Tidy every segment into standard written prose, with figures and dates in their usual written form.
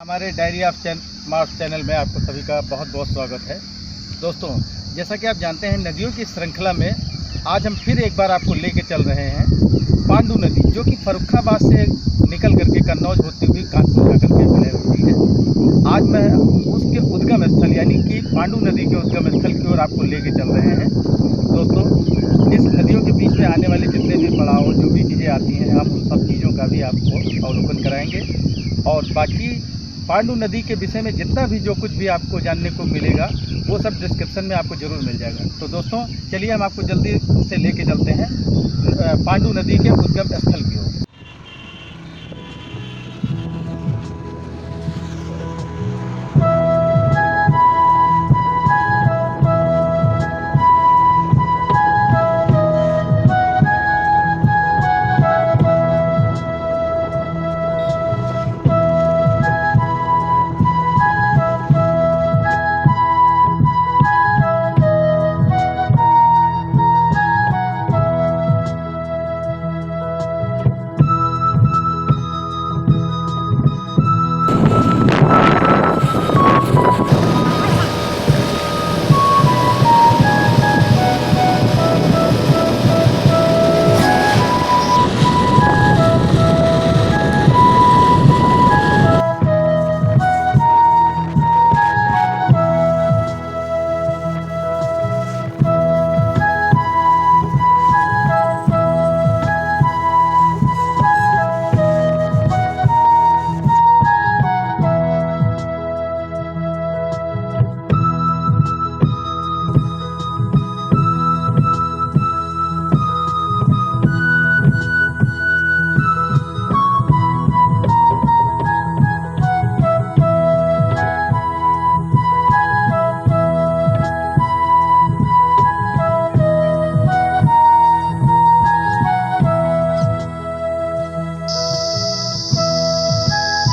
हमारे diary of Mars channel में आपको सभी का बहुत बहुत स्वागत है। दोस्तों, जैसा कि आप जानते हैं, नदियों की श्रृंखला में आज हम फिर एक बार आपको लेके चल रहे हैं पांडू नदी, जो कि फर्रुखाबाद से निकल करके कन्नौज होती हुई कानपुर जाकर के विलय होती है। आज मैं उसके उद्गम स्थल यानी कि पांडू नदी के उद्गम स्थल की ओर आपको लेके चल रहे हैं। दोस्तों, इस नदियों के बीच में आने वाले जितने भी पड़ाव, जो भी चीज़ें आती हैं, हम उन सब चीज़ों का भी आपको अवलोकन कराएंगे और बाकी पांडू नदी के विषय में जितना भी जो कुछ भी आपको जानने को मिलेगा वो सब डिस्क्रिप्शन में आपको ज़रूर मिल जाएगा। तो दोस्तों, चलिए हम आपको जल्दी से लेके चलते हैं पांडू नदी के उद्गम स्थल की ओर।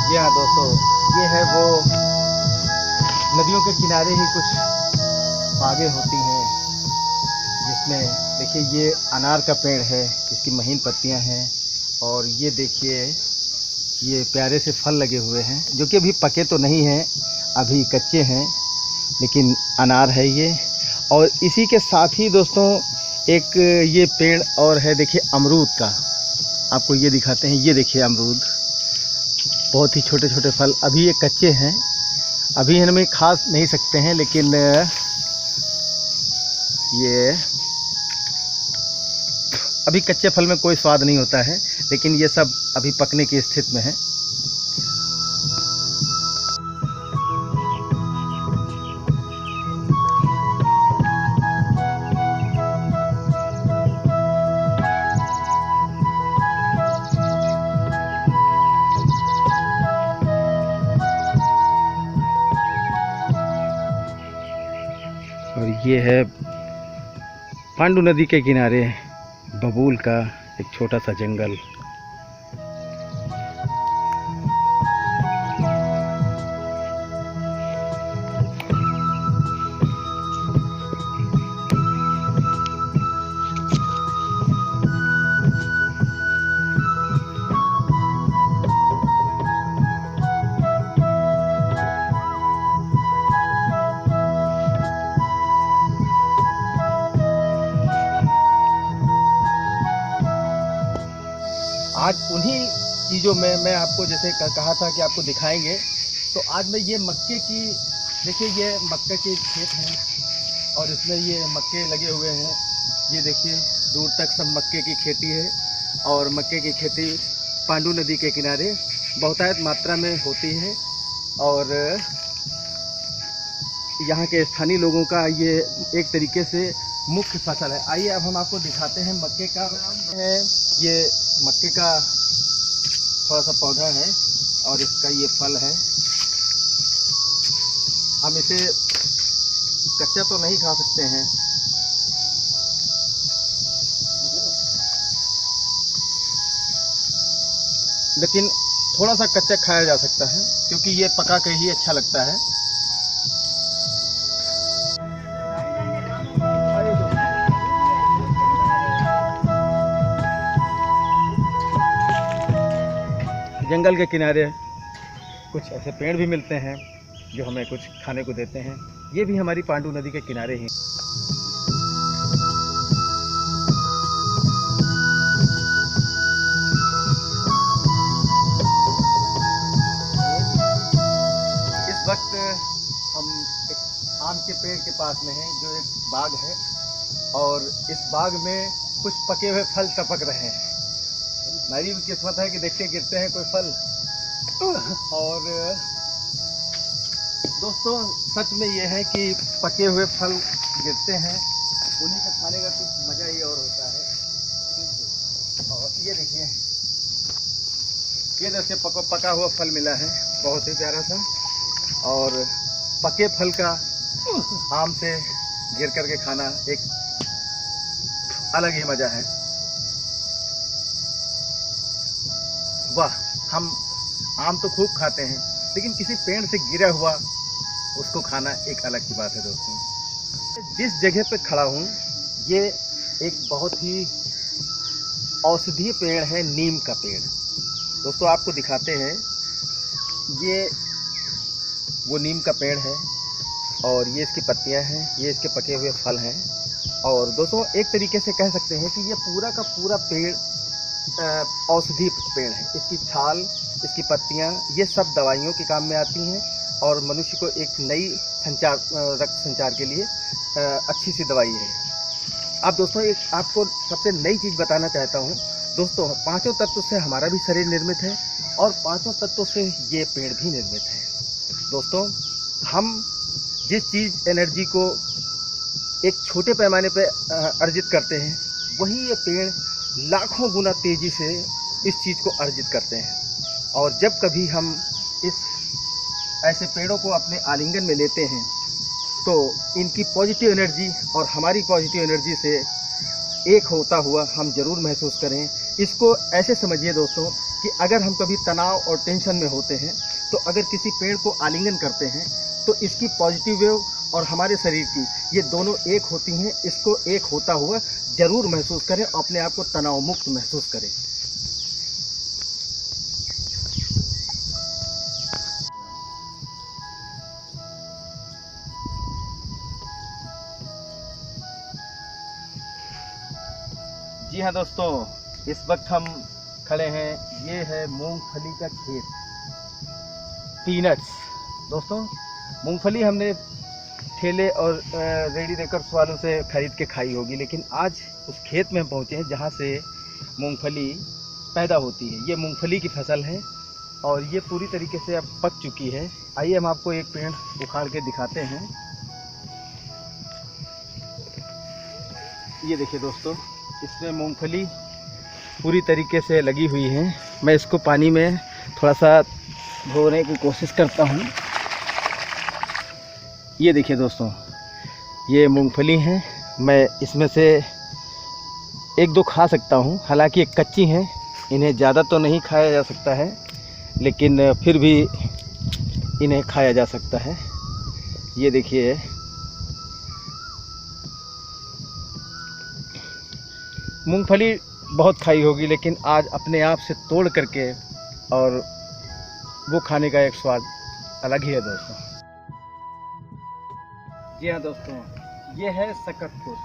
जी हाँ दोस्तों, ये है वो नदियों के किनारे ही कुछ बागें होती हैं, जिसमें देखिए ये अनार का पेड़ है, इसकी महीन पत्तियां हैं और ये देखिए ये प्यारे से फल लगे हुए हैं, जो कि अभी पके तो नहीं हैं, अभी कच्चे हैं, लेकिन अनार है ये। और इसी के साथ ही दोस्तों एक ये पेड़ और है, देखिए अमरूद का, आपको ये दिखाते हैं। ये देखिए अमरूद, बहुत ही छोटे छोटे फल, अभी ये कच्चे हैं, अभी इनमें खा नहीं सकते हैं, लेकिन ये अभी कच्चे फल में कोई स्वाद नहीं होता है, लेकिन ये सब अभी पकने की स्थिति में है। और ये है पांडू नदी के किनारे बबूल का एक छोटा सा जंगल। आज उन्हीं चीज़ों में मैं आपको जैसे कहा था कि आपको दिखाएंगे, तो आज मैं ये मक्के की, देखिए ये मक्के के खेत हैं और इसमें ये मक्के लगे हुए हैं। ये देखिए दूर तक सब मक्के की खेती है और मक्के की खेती पांडू नदी के किनारे बहुतायत मात्रा में होती है और यहाँ के स्थानीय लोगों का ये एक तरीके से मुख्य फसल है। आइए अब हम आपको दिखाते हैं मक्के का है। ये मक्के का थोड़ा सा पौधा है और इसका ये फल है। हम इसे कच्चा तो नहीं खा सकते हैं, लेकिन थोड़ा सा कच्चा खाया जा सकता है, क्योंकि ये पका के ही अच्छा लगता है। जंगल के किनारे कुछ ऐसे पेड़ भी मिलते हैं जो हमें कुछ खाने को देते हैं। ये भी हमारी पांडु नदी के किनारे ही। इस वक्त हम एक आम के पेड़ के पास में हैं, जो एक बाग है, और इस बाग में कुछ पके हुए फल टपक रहे हैं। मेरी भी किस्मत है कि देखते गिरते हैं कोई फल। और दोस्तों सच में ये है कि पके हुए फल गिरते हैं, उन्हीं का खाने का कुछ मज़ा ही और होता है। और ये देखिए, ये जैसे पका हुआ फल मिला है, बहुत ही प्यारा सा। और पके फल का आम से गिर करके खाना एक अलग ही मज़ा है। वाह, हम आम तो खूब खाते हैं, लेकिन किसी पेड़ से गिरा हुआ उसको खाना एक अलग की बात है। दोस्तों जिस जगह पे खड़ा हूँ ये एक बहुत ही औषधीय पेड़ है, नीम का पेड़। दोस्तों आपको दिखाते हैं, ये वो नीम का पेड़ है और ये इसकी पत्तियां हैं, ये इसके पके हुए फल हैं। और दोस्तों एक तरीके से कह सकते हैं कि ये पूरा का पूरा पेड़ औषधीय पेड़ है। इसकी छाल, इसकी पत्तियां, ये सब दवाइयों के काम में आती हैं और मनुष्य को एक नई रक्त संचार के लिए अच्छी सी दवाई है। अब दोस्तों एक आपको सबसे नई चीज़ बताना चाहता हूँ। दोस्तों पांचों तत्व से हमारा भी शरीर निर्मित है और पांचों तत्वों से ये पेड़ भी निर्मित है। दोस्तों हम जिस चीज़ एनर्जी को एक छोटे पैमाने पे अर्जित करते हैं, वही ये पेड़ लाखों गुना तेज़ी से इस चीज़ को अर्जित करते हैं। और जब कभी हम इस ऐसे पेड़ों को अपने आलिंगन में लेते हैं तो इनकी पॉजिटिव एनर्जी और हमारी पॉजिटिव एनर्जी से एक होता हुआ हम ज़रूर महसूस करें। इसको ऐसे समझिए दोस्तों कि अगर हम कभी तनाव और टेंशन में होते हैं तो अगर किसी पेड़ को आलिंगन करते हैं तो इसकी पॉजिटिव वेव और हमारे शरीर की, ये दोनों एक होती हैं। इसको एक होता हुआ ज़रूर महसूस करें, अपने आप को तनाव मुक्त महसूस करें। जी हाँ दोस्तों, इस वक्त हम खड़े हैं, ये है मूंगफली का खेत, पीनट्स। दोस्तों मूंगफली हमने ठेले और रेडी रेकर्स वालों से ख़रीद के खाई होगी, लेकिन आज उस खेत में हम पहुँचे हैं जहाँ से मूंगफली पैदा होती है। ये मूंगफली की फसल है और ये पूरी तरीके से अब पक चुकी है। आइए हम आपको एक पेड़ उखाड़ के दिखाते हैं। ये देखिए दोस्तों, इसमें मूंगफली पूरी तरीके से लगी हुई है। मैं इसको पानी में थोड़ा सा धोने की कोशिश करता हूँ। ये देखिए दोस्तों, ये मूंगफली हैं। मैं इसमें से एक दो खा सकता हूँ, हालांकि ये कच्ची हैं, इन्हें ज़्यादा तो नहीं खाया जा सकता है, लेकिन फिर भी इन्हें खाया जा सकता है। ये देखिए, मूंगफली बहुत खाई होगी, लेकिन आज अपने आप से तोड़ करके और वो खाने का एक स्वाद अलग ही है दोस्तों। जी हाँ दोस्तों, ये है सकतपुर।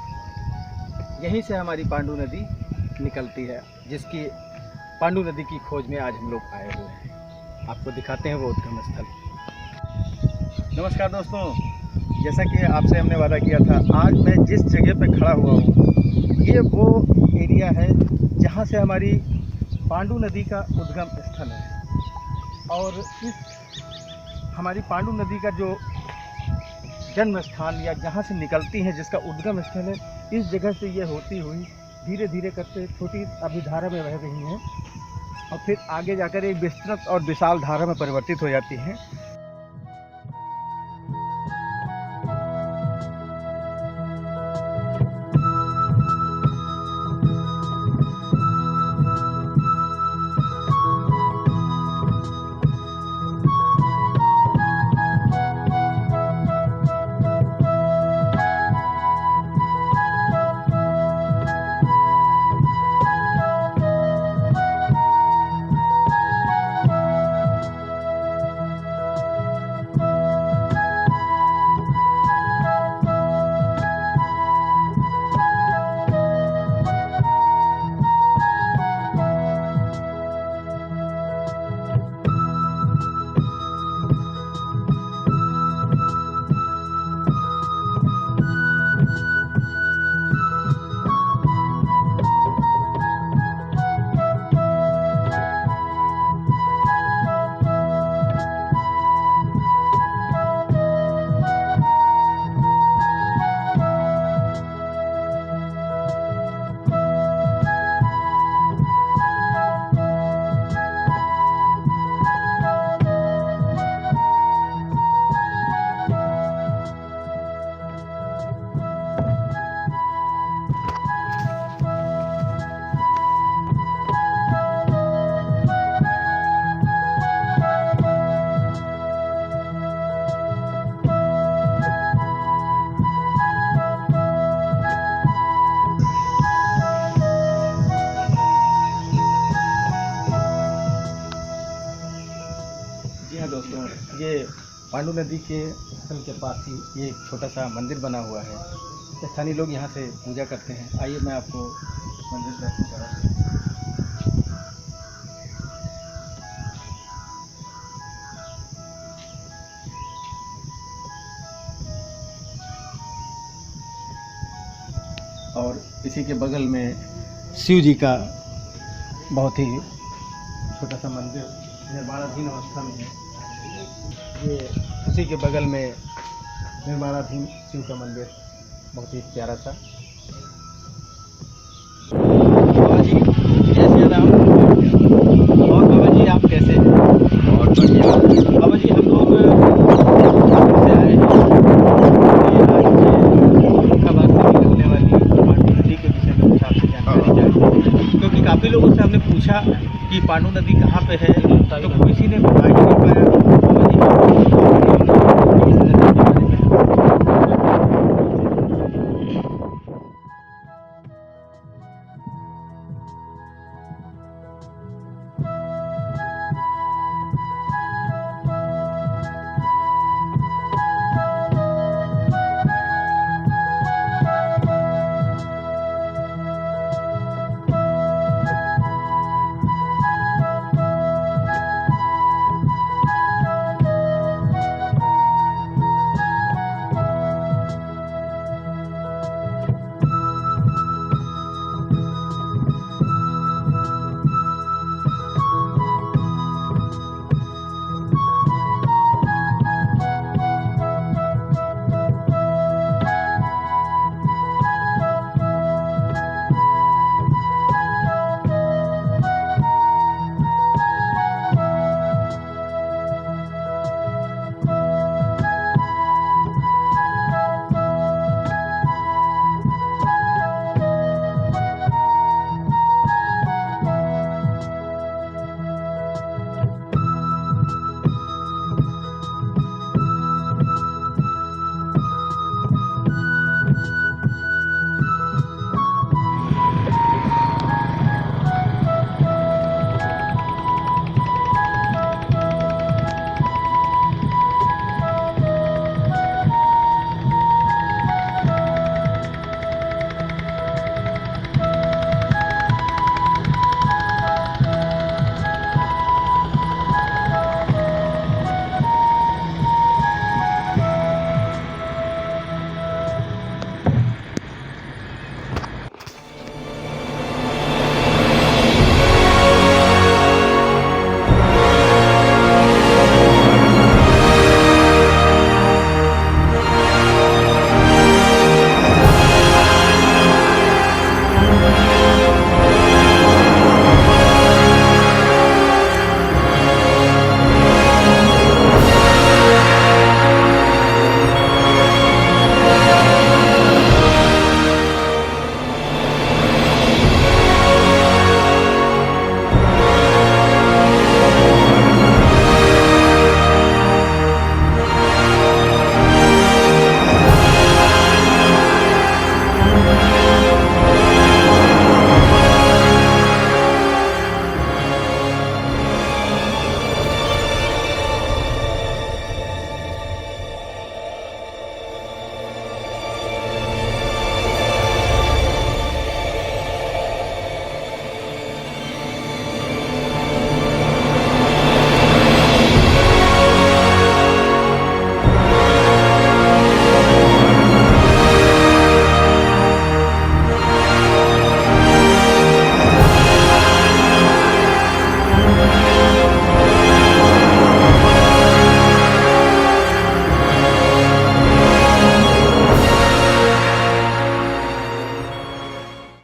यहीं से हमारी पांडु नदी निकलती है, जिसकी पांडु नदी की खोज में आज हम लोग आए हुए हैं। आपको दिखाते हैं वो उद्गम स्थल। नमस्कार दोस्तों, जैसा कि आपसे हमने वादा किया था, आज मैं जिस जगह पे खड़ा हुआ हूँ ये वो एरिया है जहाँ से हमारी पांडु नदी का उद्गम स्थल है। और इस हमारी पांडु नदी का जो जन्म स्थान या जहाँ से निकलती हैं, जिसका उद्गम स्थल है, इस जगह से ये होती हुई धीरे धीरे करते छोटी अभी धारा में बह रही हैं और फिर आगे जाकर एक विस्तृत और विशाल धारा में परिवर्तित हो जाती हैं। दोस्तों, ये पांडु नदी के स्थल के पास ही ये एक छोटा सा मंदिर बना हुआ है। स्थानीय लोग यहाँ से पूजा करते हैं। आइए मैं आपको मंदिर दर्शन कराता हूँ। और इसी के बगल में शिव जी का बहुत ही छोटा सा मंदिर निर्माणाधीन अवस्था में है। ये उसी के बगल में निर्माणाधीन शिव का मंदिर बहुत ही प्यारा सा। बाबा जी जय श्री राम। और बाबा जी आप कैसे हैं? बहुत बढ़िया। बाबा जी हम लोग से आए हैं फर्रुखाबाद से निकलने वाली पांडु नदी के विषय में कुछ आपसे जानकारी चाहिए, क्योंकि काफ़ी लोगों से हमने पूछा कि पांडु नदी कहाँ पे है, तो किसी ने बता ही नहीं पाया। बाबा जी